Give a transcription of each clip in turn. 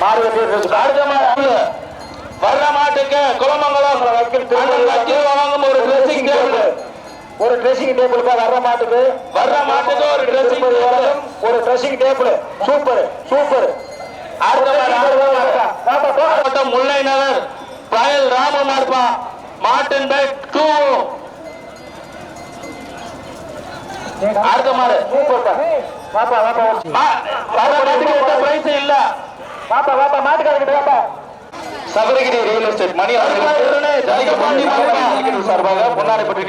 அடுத்த மாடு வர்ற மாட்டுக்கு குளமங்கலம் வாங்கும் ஒரு ட்ரெஸ்ஸிங் டேபிள். ஒரு ட்ரெஸ்ஸிங் டேபிள் வர்ற மாட்டுக்கு ஒரு ட்ரெஸ்ஸிங் டேபிள். Super super. அடுத்த முல்லை நகர் பயல் ராம மாடுப்பா. மாட்டின் பேக் 2. அடுத்த மாடு பிரைஸ் இல்ல. சபரிகிரி ரியல் எஸ்டேட் மணி சார்பாக முன்னாடி பற்றி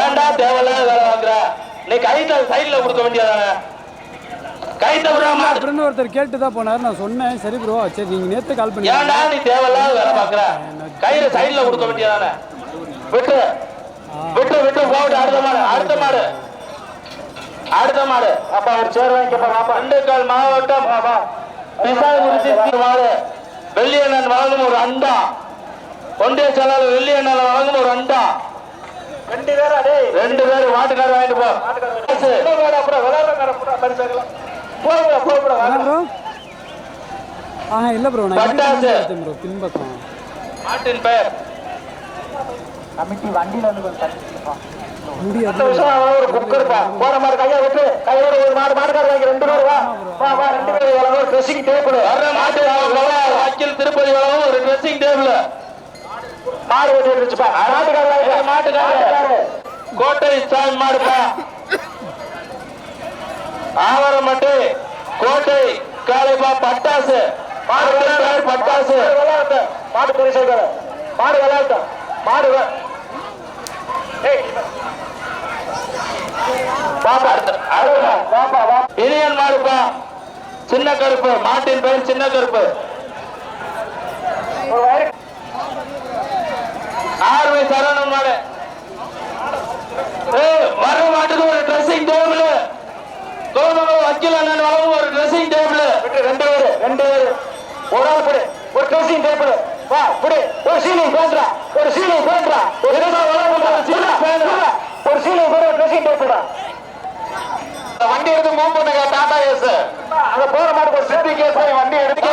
ஏன்டா தேவையில்லாத வேலை வாங்குற? நீ கைத்த சைட்ல கொடுக்க வேண்டியதான? ஒருத்தர் கேட்டுதான் போனாரு. நான் சொன்னேன் சரி ப்ரோ சரி நீங்க நேத்து கால் பண்ணி ஏன்டா நீ தேவையில்லாத வேலை பாக்குற? கையில சைட்ல கொடுக்க வேண்டியதான? விட்டு விட்டு விட்டு போட்டு அடுத்த மாடு அப்பா ஒரு சேர் வாங்கிக்கப்பா. திண்டுக்கல் மாவட்டம் மாடு வெள்ளியண்ணன் வழங்கும் ஒரு அண்டா. ஒன்றிய செயலாளர் வெள்ளியண்ணன் வழங்கும் ஒரு அண்டா. 2 பேர் மாட்டுக்காரர் வாங்கிட்டு போ. இல்ல ப்ரோ ப்ரோ பின்பக்கம் மாட்டின் பெயர் கமிட்டி வண்டியில இருந்து ஒரு குக்கர் போற மாதிரி கையை விட்டு கையோட ஒரு மாட்டுக்காரர் வாங்கி 2 பேர் வா 2 பேர் ஒரு ட்ரெஸ்ஸிங் டேபிள். வர்ற மாட்டு வாக்கில் திருப்பதி வளவும் ஒரு ட்ரெஸ்ஸிங் டேபிள். மாடு வெட்டி வச்சுப்பா. மாட்டுக்காரர் கோட்டை சாமி மாடுப்பா. ஆவரமட்டு கோட்டை காலைப்பா. பட்டாசு பட்டாசு மாடு பரிசு மாடு விளையாட்ட மாடு இனியன் மாடுப்பா. சின்ன கருப்பு. மாட்டின் பெயர் சின்ன கருப்பு. ஆர்வை சரவணன் மாடு. வர மாட்டுக்கு ஒரு ட்ரெஸ்ஸிங் டேபிள். வக்கீல் அண்ணன் வளவும் ஒரு ட்ரெஸ்ஸிங் டேபிள். 2 பேர் ஒரு ஆள் படு. ஒரு ட்ரெஸ்ஸிங் டேபிள் வா புடி. ஒரு சீலிங் பேண்ட்ரா. ஒரு சீலிங் பேண்ட்ரா. ஒரு சீலிங் பேண்ட் ஒரு ட்ரெஸ்ஸிங் டேபிள். வண்டி எடுத்து மூவ் பண்ணுங்க. டாடா ஏஸ் அங்க போற மாடு ஒரு சேஃப்டி கேஸ் வண்டி எடுத்து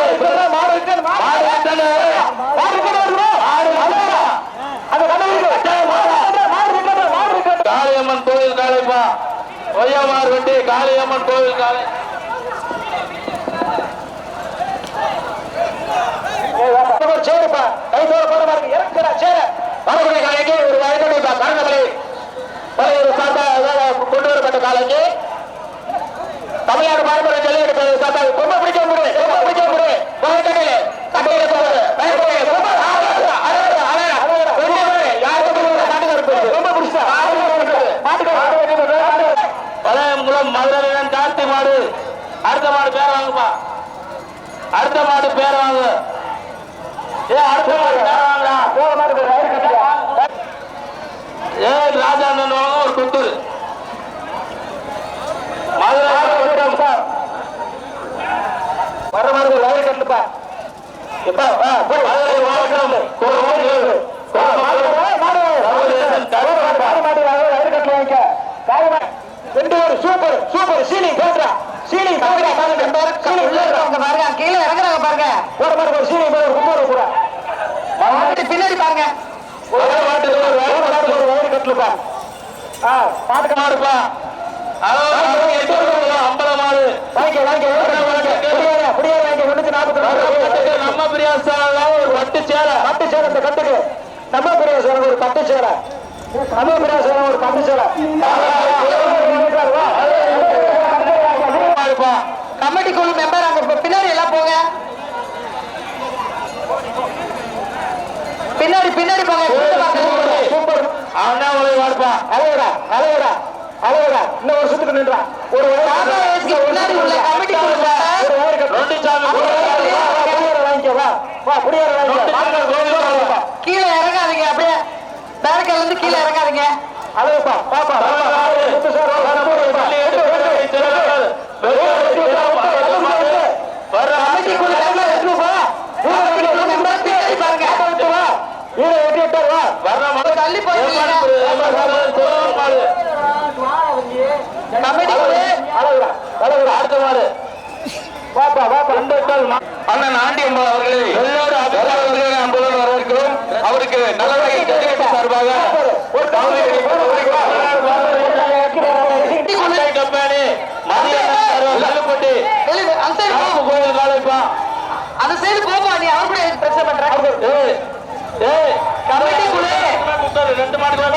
காளியம்மன் கோவில் காலைப்பா. ஒய்யமார் வெட்டி காளியம்மன் கோவில் காலை. சேருப்பா கைத்தோட போற மாதிரி இறக்குறா சேர வரக்கூடிய காலைக்கு ஒரு வயதுப்பா. கருணமலை ஒரு சாத்தா கொண்டு வரப்பட்ட காலைக்கு தமிழ்நாடு பாரம்பரிய ஜல்லிக்கட்டு சாத்தா ரொம்ப பிடிக்க முடியும். ரொம்ப பிடிக்க முடியும். பழையங்குளம் மதுரையன் கார்த்தி மாடு. அடுத்த மாடு பேர் வாங்குப்பா. அடுத்த மாடு பேர் வாங்கு. அடுத்த மாடு பேர் வாங்குறா. ராஜா ஒரு குத்தூர் மதுரை வர மாதிரி வயிறு கட்டுப்பா. மதுரை மாவட்டம் சூப்பர் சூப்பர் சீலிங் போடுறா. சீலிங் கீழே இறங்குறாங்க பாருங்க. ஒரு மாதிரி ஒரு சீலிங் கூட பின்னாடி பாருங்க. வயிறு கட்டலுப்பா. பாட்டுக்கு மாடுப்பா. அம்பலம் மாடு நம்ம பிரியாசால ஒரு பட்டு சேலை. பட்டு சேலத்தை கட்டுக்கு நம்ம பிரியாசால ஒரு பட்டு சேலை. நம்ம பிரியாசால ஒரு பட்டு சேலை. கமிட்டி குழு மெம்பர் அங்க பின்னாடி எல்லாம் போங்க. பின்னாடி பின்னாடி போங்க. சூப்பர் அண்ணாமலை வாடுப்பா. அழகுடா அழகுடா அழகுடா. இந்த ஒரு சுத்துக்கு நின்றா. ஒரு பின்னாடி உள்ள கமிட்டி குழு கீழே இறங்காதீங்க. அப்படியே பேரக்கல்ல இருந்து கீழே இறங்காதீங்க. அழகுப்பா பாப்பா தள்ளி போய் அடுத்த மாடு அண்ணன் ஆண்டியம்மாள் அவர்களே எல்லோரும் அவர்களை அன்புடன் வரவேற்கிறோம். அவருக்கு நல்லவகை கட்டிக்கட்டு சார்பாக கம்பெனி மதியப்பட்டி கோயில் காலைப்பா அந்த சைடு போப்பா, நீ அவர் கூட பிரச்சனை பண்ற. கமிட்டி குழு 2 மாடுகள்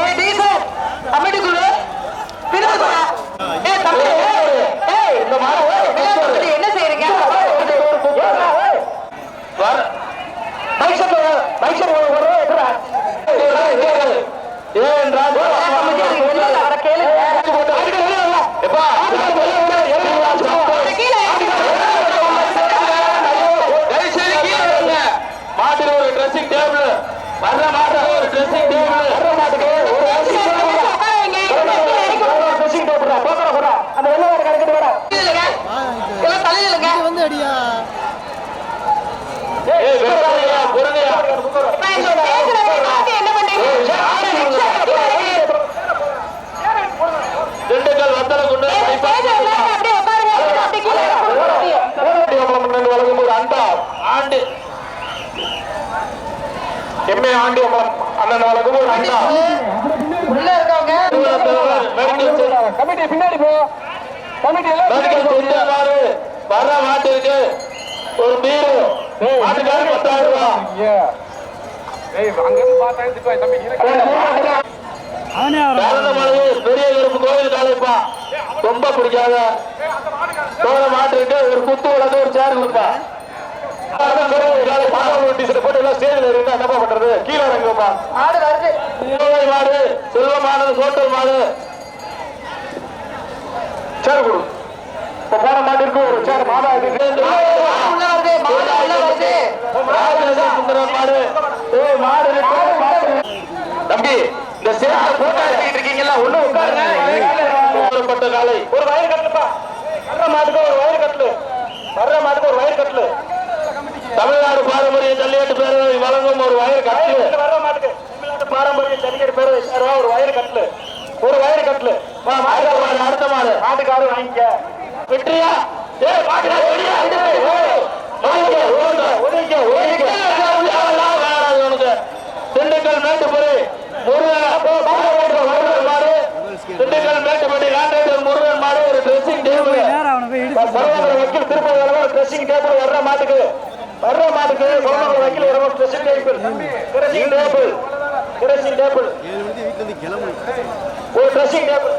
கமிட்டி குழு தம்பி இந்த மாடு என்ன செய்யறீங்க? மாட்டுக்கு ஒரு ட்ரெஸ்ஸிங் டேபிள் வர்ற மாட்டு ஒரு ட்ரெஸ்ஸிங் டேபிள் வர்ற மாட்டுக்கு அந்த வெள்ளை கணக்கிட்டு வர வந்து அடியா திண்டுக்கல் வத்தல கொண்டு வழங்கும் ஒரு அண்டா ஆண்டு எம்ஏ ஆண்டு அண்ணன் வழங்கும் ஒரு அண்டா உள்ள இருக்கவங்க கமிட்டி பின்னாடி போ கமிட்டி வர்ற மாட்டுக்கு ஒரு பீரு மாட்டுக்காரு 10,000 ரூபாய் பெரிய கருப்பு கோயில் காலைப்பா ரொம்ப பிடிக்காத தோழ மாட்டுக்கு ஒரு குத்து வளர்ந்து ஒரு சேர் கொடுப்பா போட்டு எல்லாம் ஸ்டேஜ்ல இருந்தா என்ன பண்றது கீழே இறங்குப்பா ஆடு வருது மாடு செல்வமானது சோட்டல் மாடு சேர் கொடு போன மாட்டிற்கு ஒரு சேர் மாதா தம்பி இந்த சேர்த்து போட்டா இருக்கீங்களா ஒண்ணு உட்காருப்பட்ட காலை ஒரு வயர் கட்டுப்பா வர்ற மாட்டுக்கு ஒரு வயர் கட்டலு வர்ற மாட்டுக்கு ஒரு வயர் கட்டலு தமிழ்நாடு பாரம்பரிய ஜல்லிக்கட்டு பேரவை வழங்கும் ஒரு வயர் கட்டலு வர்ற மாட்டுக்கு தமிழ்நாடு பாரம்பரிய ஜல்லிக்கட்டு பேரவை சார்பா ஒரு வயர் கட்டலு ஒரு வயர் கட்டலு அடுத்த மாடு மாட்டுக்காரு வாங்கிக்க வெற்றியா திண்டுக்கல் மேட்டுப்படி திண்டுக்கல் மேட்டுப்படி முருகன் மாடு ஒரு ட்ரெஸ்ஸிங் டேபிள் வக்கீல் திருப்பதி ட்ரெஸ்ஸிங் டேபிள் வர்ற மாட்டுக்கு வக்கீல் ட்ரெஸ்ஸிங் டேபிள் ட்ரெஸ்ஸிங் டேபிள் ஒரு ட்ரெஸ்ஸிங் டேபிள்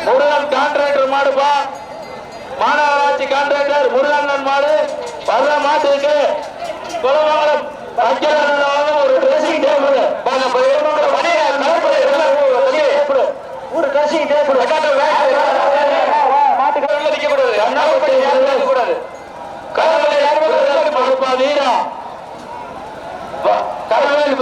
முருகன் கான்ட்ராக்டர் மாடுப்பா மாநகராட்சி கான்ட்ராக்டர் முருகன் மாடு வர்ற மாட்டுக்கு குலமங்கலம் ஒரு ட்ரெஸ்ஸிங் டேபிள் ஒரு ட்ரெஸ்ஸிங் டேபிள் மாட்டுக்கு கூடாது வீரா கரவேல்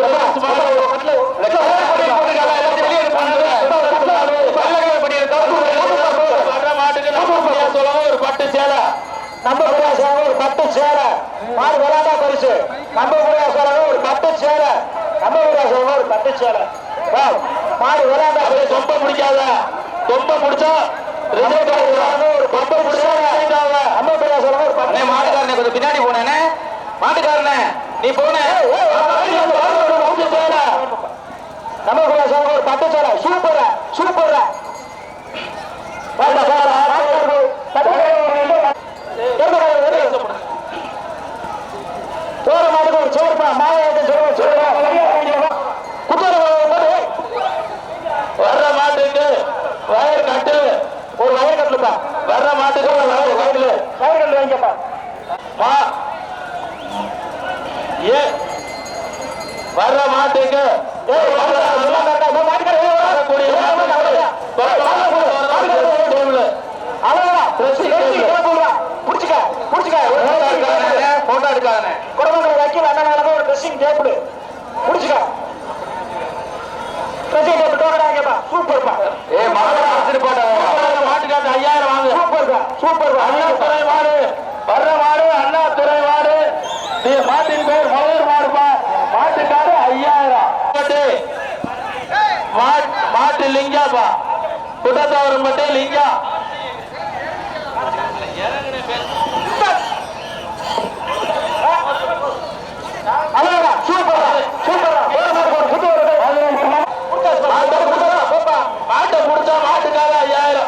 ஒரு பட்டு சேலை நம்ம ஒரு பட்டு சேலை மாடு விளையாட்டா பரிசு நம்ம ஒரு பட்டு சேலை நம்ம ஒரு பட்டு சேலை மாடு விளையாட்டா பரிசு ரொம்ப பிடிக்காத ரொம்ப பிடிச்சா ஒரு பட்டு பிடிச்சா நம்ம ஒரு பட்டு மாட்டுக்காரனே கொஞ்சம் பின்னாடி போனேன்னு மாட்டுக்காரனே நீ போன நம்ம ஒரு பட்டு சேலை சூப்பர் சூப்பர் சோற மாட்டுக்கு ஒரு சோறுப்பா வர்ற மாட்டுக்கு வயர் கட்டு ஒரு வயர் கட்டுப்பா வர்ற மாட்டுக்கு ஒரு வயர் கட்டு வாங்கிக்கப்பா வர்ற மாட்டுக்கு ஒரு ட்ரெஸ்ஸிங் டேபிள் புடிச்சுக்க ட்ரெஸ்ஸிங் டேபிள் டோக்கன் சூப்பர்ப்பா மாட்டுக்காட்டு 5000 வாங்க சூப்பர் அண்ணா துறை மாடு வர்ற மாடு அண்ணா துறை மாடு மாட்டின் பேர் மலையூர் மாடுப்பா மாட்டுக்காரு 5000 மாட்டு லிங்காப்பா குட்டத்தாவரம் பட்டி லிங்கா மாட்டை முடிச்சா மாட்டுக்காக 5000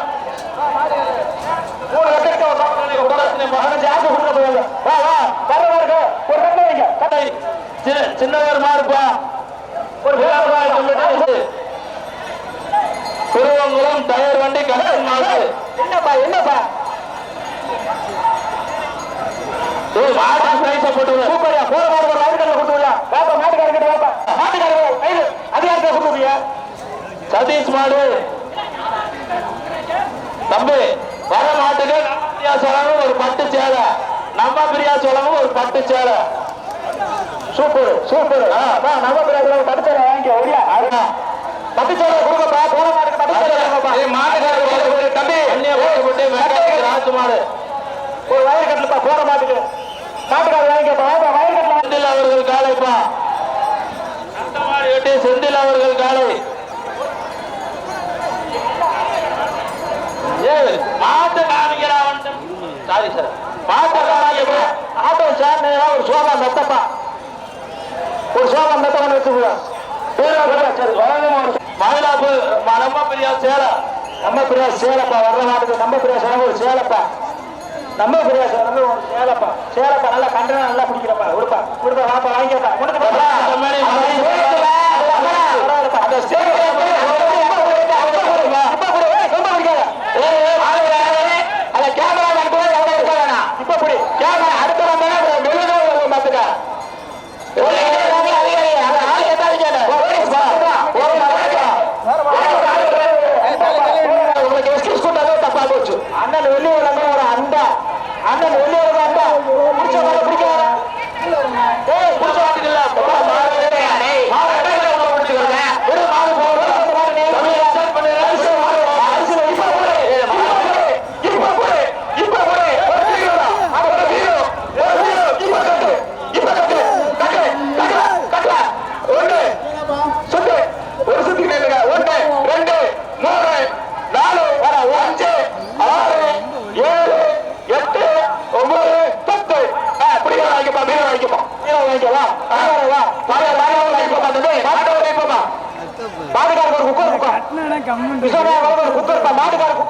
சின்னவர் மாறுப்பா ஒரு திருவங்குளம் டயர் வண்டி கடன் மாடு என்னப்பா என்னப்பா போட்டு சூப்பரியா போற மாடு ஒரு வயலுக்கு கொடுத்துருவியா வாப்பா மாட்டுக்காரங்க வாப்பா மாட்டுக்காரங்க அதிகாரத்தை கொடுத்துருவியா சதீஷ் மாடு தம்பி வர மாட்டுக்கு நம்ம பிரியா சோழமும் ஒரு பட்டு சேலை நம்ம பிரியா சோழமும் ஒரு பட்டு சேலை சூப்பர் சூப்பர் நம்ம பிரியா சோழம் பட்டு சேலை வாங்கிக்க ஒடியா பட்டு சேலை கொடுங்கப்பா போன மாட்டுக்கு பட்டு சேலை கொடுங்கப்பா மாட்டுக்காரர் தம்பி ராஜு மாடு ஒரு வயல் கட்டலப்பா போற மாட்டுக்கு மாட்டுக்காரர் வாங்கிக்கப்பா வயல் கட்டல செந்தில் அவர்கள் காலைப்பா வெட்டி செந்தில் அவர்கள் காலை மாட்டு காமிக்கிறா சாரி சார் மாட்டு காமிக்க ஆட்டோ சார் ஒரு சோபா மெத்தப்பா ஒரு சோபா மெத்த வச்சுக்கோங்க மயிலாப்பூர் நம்ம பிரியா சேலை நம்ம பிரியா சேலப்பா வர்ற மாட்டுக்கு நம்ம பிரியா சேலை ஒரு சேலப்பா நம்ம பிரியா சேலை ஒரு சேலப்பா சேலப்பா நல்லா கண்டனா நல்லா பிடிக்கிறப்பா கொடுப்பா கொடுப்பா வாப்பா வாங்கிக்கப்பா அண்ணன் வெளியே ஒரு அண்டா அண்ணன் வெளியே அண்டா பிடிச்ச பிடிக்காத பிடிச்ச மாட்டுக்கல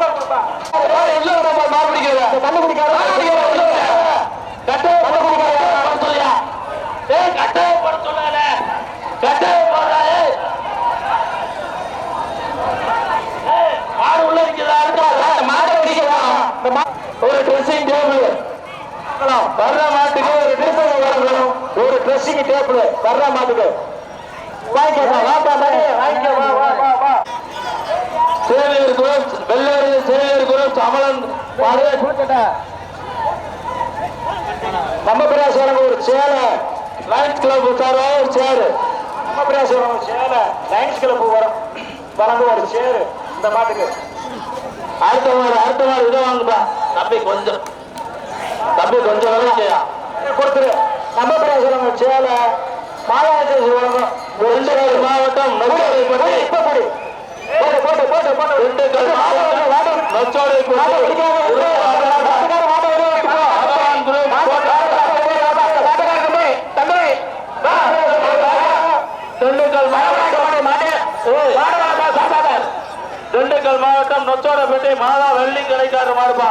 ஒரு ட்ரெஸ்ஸிங் டேபிள் வர்ற மாட்டுக்கு ஒரு ட்ரெஸ்ஸிங் டேபிள் வர்ற மாட்டுக்கு சேவையர் குரம் வெள்ளேறு சேவையர் குரம் அமலன் நம்ம பிரியாசோரம் ஒரு சேலை லயன்ஸ் கிளப் சார்பா ஒரு சேரு நம்ம பிரியாசோரம் ஒரு சேலை லயன்ஸ் கிளப் வழங்க ஒரு சேரு இந்த மாட்டுக்கு அடுத்த மாடு இதை வாங்குப்பா தம்பி கொஞ்சம் விலைக்கையா கொடுத்துரு நம்ம பிரியாசோரம் ஒரு சேலை மாவட்டம் திண்டுக்கல் மாவட்டம் நொச்சோடப்பேட்டை மாதா வெள்ளி கடைக்காரர் மாடுப்பா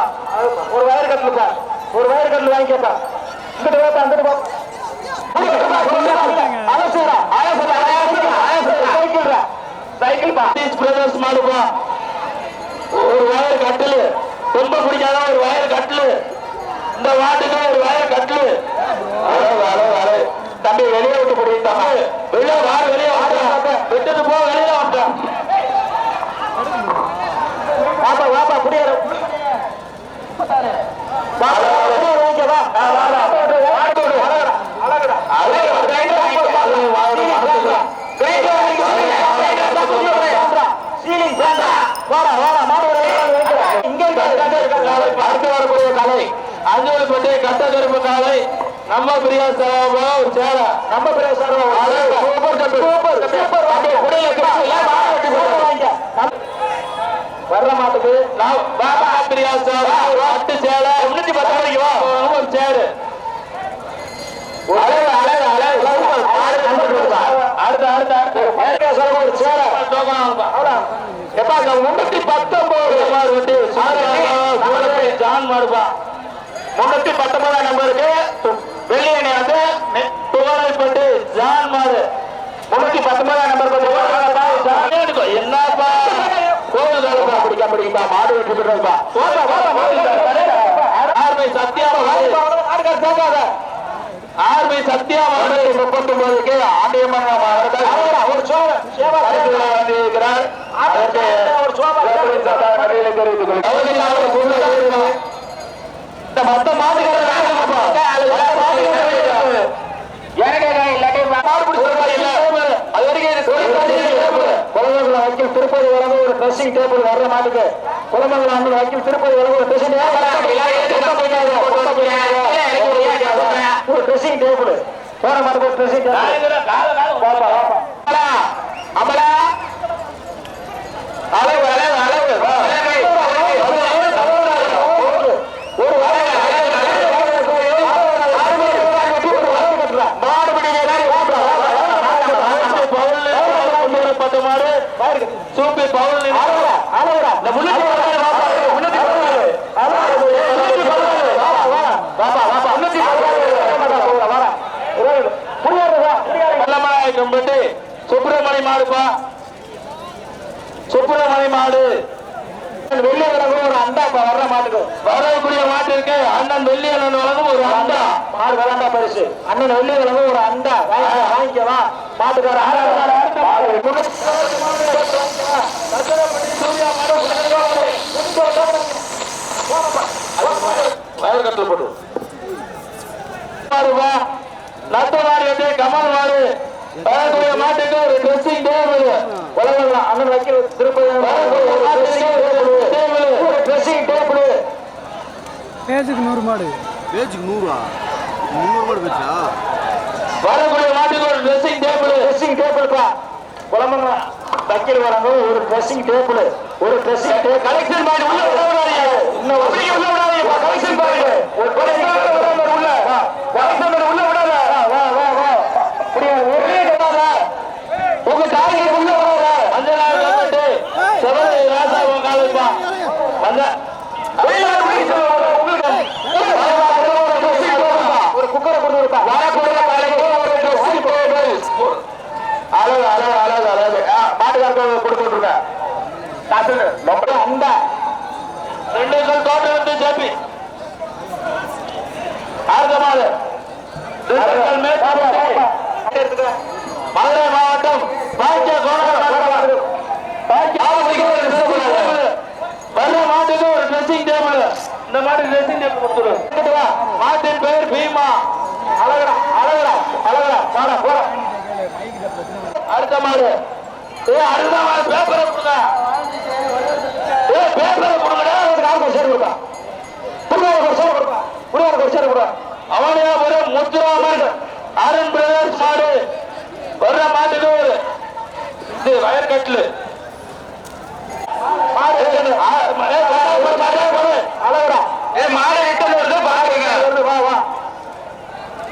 ஒரு வயர் கட்டலுப்பா ஒரு வயர் கட்டல் வாங்கிக்கப்பா மாடுப்பா ஒரு வயர் கட்டலு ரொம்ப பிடிக்காத ஒரு வயர் கட்டலு இந்த வாட்டுக்கு ஒரு வயர் கட்டலு தம்பி வெளியே விட்டு போடுவீங்க வெளியே விட்டுட்டு போ வெளியே வாட்டேன் வாப்பா வாப்பா குடியாரு அடுத்து வரக்கூடிய கலை அஞ்சூர்பட்டி கட்ட கருப்பு காலை நம்ம பிரியா சாரா ஒரு சேலை நம்ம பிரியா சாரா வர்ற அட்டு சேலை 310 மணிக்கு வா ஒரு சேரு அடுத்த ஒரு சேலை எப்பா 319 ஜான் மாடுப்பா 319 நம்பருக்கு வெள்ளியணை வந்து துவரைப்பட்டு ஜான் மாடு 319 நம்பர் என்னப்பா பிடிப்பா மாடு வெற்றி பெற்றதுப்பா ஆர்மை சத்யா ஆர்மை சத்யா 39க்கு ஆண்டியம்மன் இருக்கிறார் மத்த மாட்டுக்காரர் வக்கீல் திருப்பதி வழங்க ஒரு ட்ரெஸ்ஸிங் டேபிள் வர்ற மாட்டுக்கு குலமங்கலம் வக்கீல் திருப்பதி வழங்க ஒரு ட்ரெஸ்ஸிங் டேபிள் போற மாட்டுக்கு ஒரு ட்ரெஸ்ஸிங் டேபிள் அமலா அளவு அளவு அளவு சூப்பி பவுல் சுப்பிரமணி மாடுப்பா சுப்பிரமணி மாடு வெள்ளி வழங்கும் ஒரு அண்டா வர்ற மாட்டுக்கு வரக்கூடிய மாட்டிற்கு அண்ணன் வெள்ளி அண்ணன் வழங்கும் ஒரு அண்டா மாடு விளாண்டா பரிசு அண்ணன் வெள்ளி வழங்கும் ஒரு அண்டா வாங்கிக்கலாம் மாட்டுக்கார வயர் கட்டல் போட்டு நட்ட மாடு கட்டி கமல் மாடு வரக்கூடிய மாட்டுக்கு ஒரு ட்ரெஸ்ஸிங் டேபிள் வழங்கலாம் அண்ணன் வைக்கிற திருப்பதி ட்ரெஸ்ஸிங் டேபிள் பேஜுக்கு 100 மாடு பேஜுக்கு 100 மாடு பேச்சா வரக்கூடிய மாட்டுக்கு ஒரு ட்ரெஸ்ஸிங் டேபிள்ப்பா குழம்புங்களா வக்கீல் வராங்க ஒரு ட்ரெஸ்ஸிங் டேபிள் ஒரு ட்ரெஸ்ஸிங் டேபிள் கலெக்ஷன் பாயிண்ட் உள்ள விடாதீங்க இன்னும் உள்ள விடாதீங்க கலெக்ஷன் பாயிண்ட் ஒரு உள்ள கலெக்ஷன் உள்ள விடாத வா வா வா ஒரே கட்டாத உங்க தாய்க்கு உள்ள வராத அந்த நாள் வந்துட்டு செவலை ராசா உங்க காலுப்பா வந்த ஒரு குக்கரை கொண்டு வருப்பா அளவு அளவு அளவு அளவு மாட்டுக்காரங்க கொடுத்துருங்க அந்த 2 தோட்டம் வந்து ஜேபி ஆர்கமாடு மதுரை மாவட்டம் வர்ற மாட்டுக்கு ஒரு ட்ரெஸ்ஸிங் டேபிள் இந்த மாட்டு ட்ரெஸ்ஸிங் டேபிள் கொடுத்துரு மாட்டின் பெயர் பீமா அழகடா அழகடா அழகடா போட போட அடுத்த மாடு அடுத்த மாடு பேப்பரை கொடுங்க பேப்பரை கொடுங்கடா அவனையா ஒரு முத்துராமன் அருண் பிரதர்ஸ் மாடு வர்ற மாட்டுக்கு ஒரு வயற்கட்டில்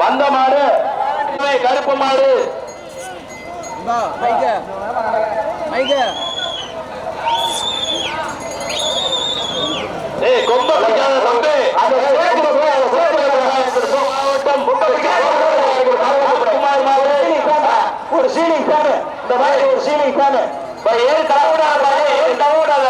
வந்த மாடு கருப்பு மாடு கொம்ப பிடிக்காத தம்பி ஒரு சீலிங் ஃபேனு இந்த மாதிரி ஒரு சீலிங் ஃபேனு ஏழு தவறாத ஏழு தவறாத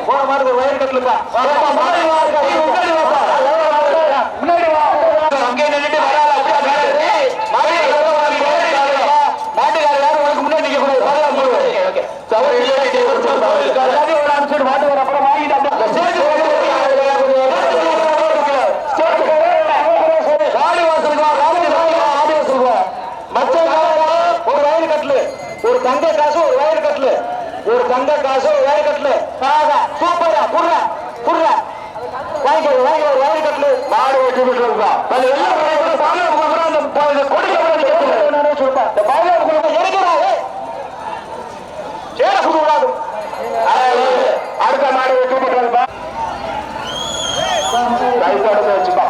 போன மாதிரி ஒரு வயல் கட்டலுப்பா அங்கே நின்றுட்டு மாட்டுக்காரர் யாரும் உனக்கு முன்னாடி நிக்க கூடாது மச்ச ஒரு வயிறு கட்டலு, ஒரு தங்க காசு ஒரு வயிறு கட்டலு, ஒரு தங்க காசு ஒரு வயிறு கட்டலு. சூப்பரா புர்ற புர்ற வாங்கி ஒரு வயிறு கட்டலு. மாடு வெட்டி விட்டுருக்கா அடுத்த மாடு வெட்டி விட்டுருப்பா. வச்சுப்பா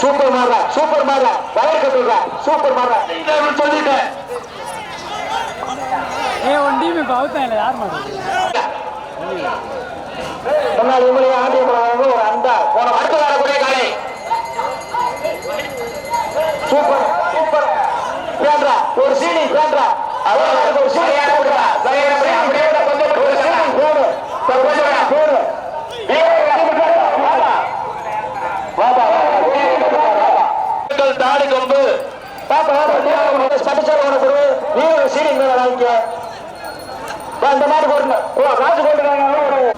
சூப்பர் மாறா சூப்பர் மாறா வயர் கட்டுறா சூப்பர் மாறா சொல்லிட்டேன். ஒன் டீம் இப்போ அவுத்தாங்க யார் மாட்டோம் முன்னாள் ஆண்டிய ஒரு அண்டா போன அடுத்து வரக்கூடிய காலை சூப்பர் சூப்பர் பேன்றா ஒரு சீனி பேன்றா ஒரு சீனி தாடி கொம்பு சீனி வாங்கிக்க இந்த மாதிரி போட்டு காசு போட்டுருக்காங்க.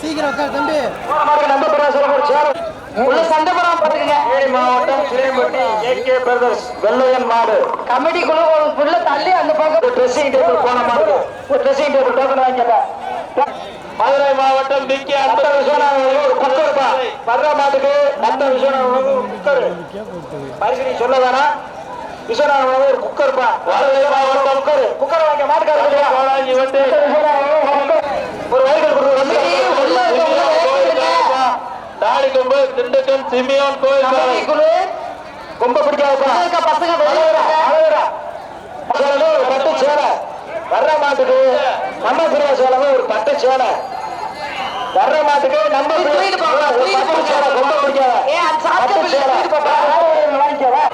சீக்கிரம் உட்கார் தம்பி. மாவட்டம் சிலைப்பட்டி ஏகே பிரதர்ஸ் வெள்ளையன் மாடு கமிட்டி குழு உள்ள தள்ளி அந்த பக்கம் ட்ரெஸ்ஸிங் டேபிள் போன மாடு ஒரு ட்ரெஸ்ஸிங் டேபிள் டோக்கன் வாங்கிக்க. மதுரை மாவட்டம் பிகே அந்த விஸ்வநாதன் ஒரு குக்கர் வர்ற மாட்டுக்கு அந்த விஸ்வநாதன் ஒரு குக்கர் பரிசு சொல்ல வேணாம். விஸ்வநாதன் ஒரு குக்கர் பா மதுரை மாவட்டம் குக்கர் வாங்க மாட்டுக்கார ஒரு வயது தாடி கொம்பு திண்டுக்கல் சிமியோன் கோயில் கொம்ப பிடிக்காத பசங்க ஒரு பட்டு சேலை வர்ற மாட்டுக்கு நம்ம பிரியா சேலை ஒரு பட்டு சேலை வர்ற மாட்டுக்கு நம்ம பட்டு சேலை கொம்ப பிடிக்காத பட்டு சேலை வாங்கிக்கவா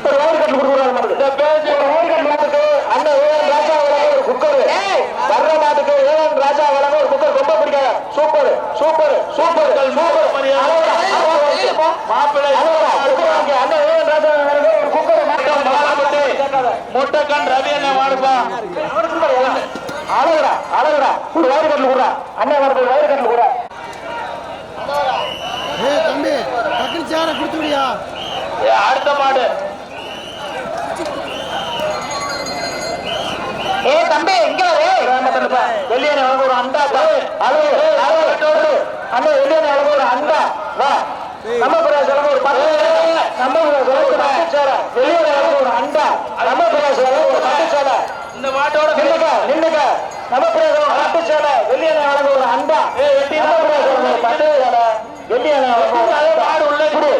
ஒரு வயிறு கட்டு கொடுக்குறாங்க. இந்த பேஜ் வயிறு கட்டு மாட்டுக்கு அண்ணன் ஏன் ராஜா ஒரு குக்கர் வர்ற மாட்டுக்கு ஏன் ராஜா வளங்க ஒரு குக்கர் ரொம்ப பிடிக்காத சூப்பர் சூப்பர் சூப்பர் சூப்பர் மாப்பிள்ளை அண்ணன் ஏன் ராஜா ஒரு குக்கர் முட்டைக்கண் ரவி என்ன மாடுப்பா அழகுடா அழகுடா ஒரு வயிறு கட்டில் கூட அண்ணன் வரது வயிறு கட்டில் கூட தம்பி டக்குனு சேரை கொடுத்துடியா. அடுத்த மாடு தம்பி இங்க வெளியான ஒரு அண்டா அண்ணா வெளியான ஒரு அண்டா வா நம்ம ஒரு பத்து நம்ம சேலை வெளியான ஒரு அண்டா நம்ம ஒரு பட்டு சேலை இந்த மாட்டோட நின்னுக்க நம்ம பட்டு சேலை வெளியான ஒரு அண்டா பட்டு சேலை வெளியான மாடு உள்ள குடு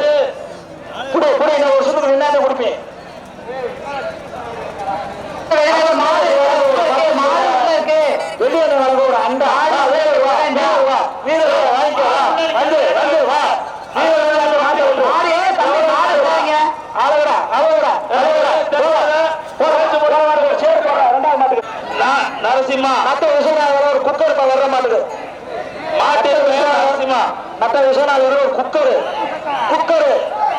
குடு என்ன ஒரு சுத்துக்கு நின்னாத கொடுப்பேன். வெளியே வளர்ந்து ஒரு அண்டா வீரர் வாங்கிக்கோ வந்து வந்து வா அழகுடா அழகுடா நரசிம்மா மத்த விஷயம் ஒரு குக்கர் வர்ற மாட்டுது மாட்டு நரசிம்மா மத்த விஷயம் ஒரு குக்கரு குக்கரு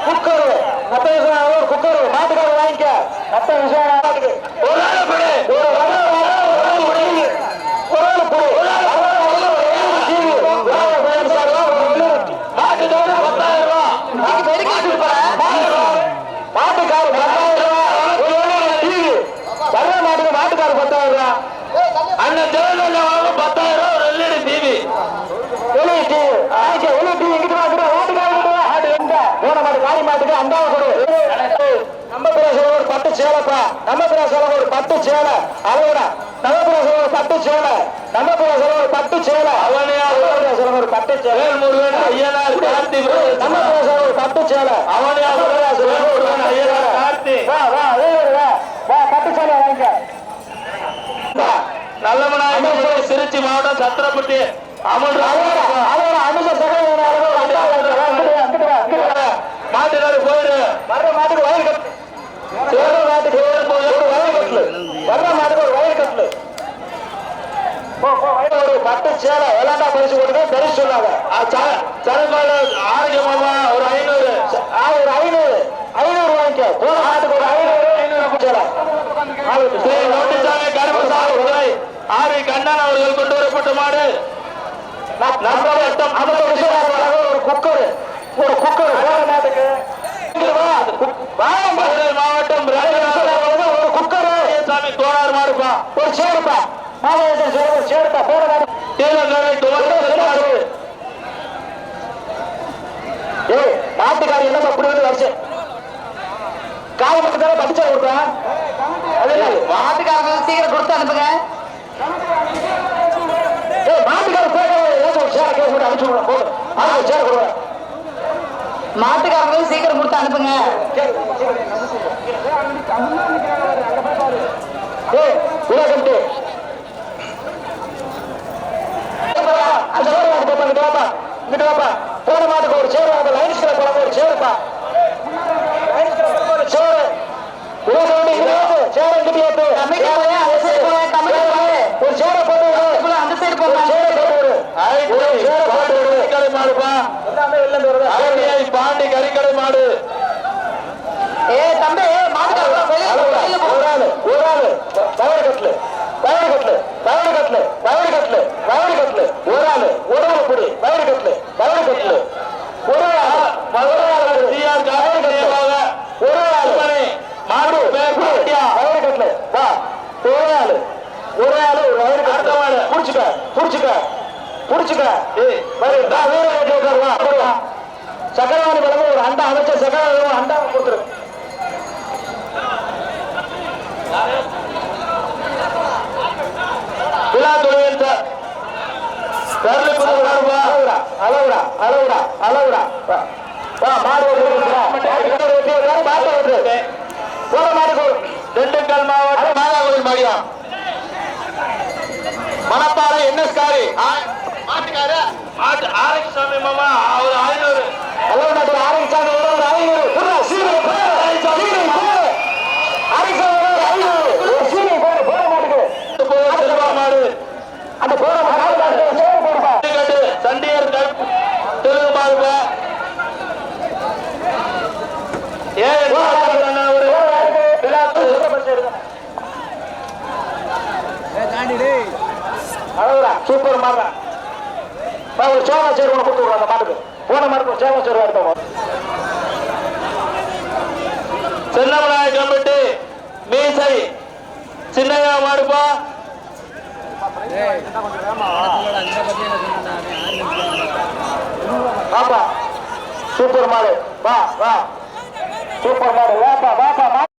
குக்கரு மத்த விஷயம் ஒரு குக்கரு மாட்டுக்கார வாங்கிக்க மத்த விஷயம் மாட்டுக்கு ஒரு மாட்டுக்காரு 10,000 ரூபாய் அண்ணன் தேவையில்ல 10,000 ரூபாய் ஒரு எல்இடி டிவி போன மாட்டு காளி மாட்டுக்கு அண்டாவை கொடு. நம்ம பிரசவம் ஒரு பட்டு சேலைப்பா நம்ம பிரசவம் ஒரு பட்டு சேலை அழகுடா நம்ம பிரசவம் ஒரு பட்டு சேலை நம்ம பிரசவம் ஒரு பட்டு சேலை அவனியாசலம் ஒரு பட்டு சேலை முருகன் ஐயனார் கார்த்தி நம்ம பிரசவம் ஒரு பட்டு சேலை அவனியார் ஐயனார் கார்த்தி வா வா வா பட்டு சேலை வாங்க. நல்லமனாய் திருச்சி மாவட்டம் சத்திரப்பட்டி அமல் அமைச்சர் மாட்டுக்காரு போயிடு வர்ற மாட்டுக்கு வயல் கட்டு வர்ற மாட்டுக்கு ஒரு வயல் கட்டலு வர்ற மாட்டுக்கு ஒரு வயல் கட்டலு ஒரு பட்டு சேலை விளையாண்டா பரிசு கொடுங்க பரிசு சொன்னாங்க ஆரோக்கியமாமா ஒரு 500 ஒரு 500 வாங்கிக்க போன ஆட்டுக்கு ஒரு 500 சேலை ஆர் கண்ணன் அவர்கள் கொண்டு வரப்பட்ட மாடு ஒரு குக்கர் நாட்டுக்கு மாவட்டம் ஒரு குக்கர் சாமி கோளாறு மாடுப்பா ஒரு சேருப்பா சேருப்பா போற நாட்டுக்காரி என்ன அப்படி வந்து வருஷம் காய் மட்டும் தானே படிச்சா கொடுப்பேன் மாட்டுக்காரங்க சீக்கிரம் கொடுத்து அனுப்புங்க. மாட்டுக்காரங்க சீக்கிரம் கொடுத்து அனுப்புங்க. போன மாட்டுக்கு ஒரு சேரு லைன்ஸ்ல போன ஒரு சேருப்பா சேரு ஒரு சேர போட்டு அந்த சைடு பாண்டி கறிக்கடை மாடு தம்பி சக்கரவாணி வழங்க ஒரு அண்டா அமைச்சர் சக்கரவாணி அண்டா கொடுத்துரு விழா தொழில் திண்டுக்கல் மாவட்டம் நாகர்கோவில் மடியம் மணப்பாறை என்எஸ் காரி ஆரோக்கியசாமி மாமா ஒரு 500 ஆரோக்கியசாமி ஒரு 500 மாடு அந்த சண்டியர் தெலுங்கு மாறுப சூப்பர் மாடு ஒரு சோழ சேர் ஒன்று கொடுத்து விடுவாங்க மாட்டுக்கு போன மாட்டுக்கு சேவ சேர் எடுத்தோம் சென்னமநாய கம்பெட்டி மீசை சின்னையா மாடுப்பா சூப்பர் மாடு வா வா சூப்பர் மாடு வாப்பா வாப்பா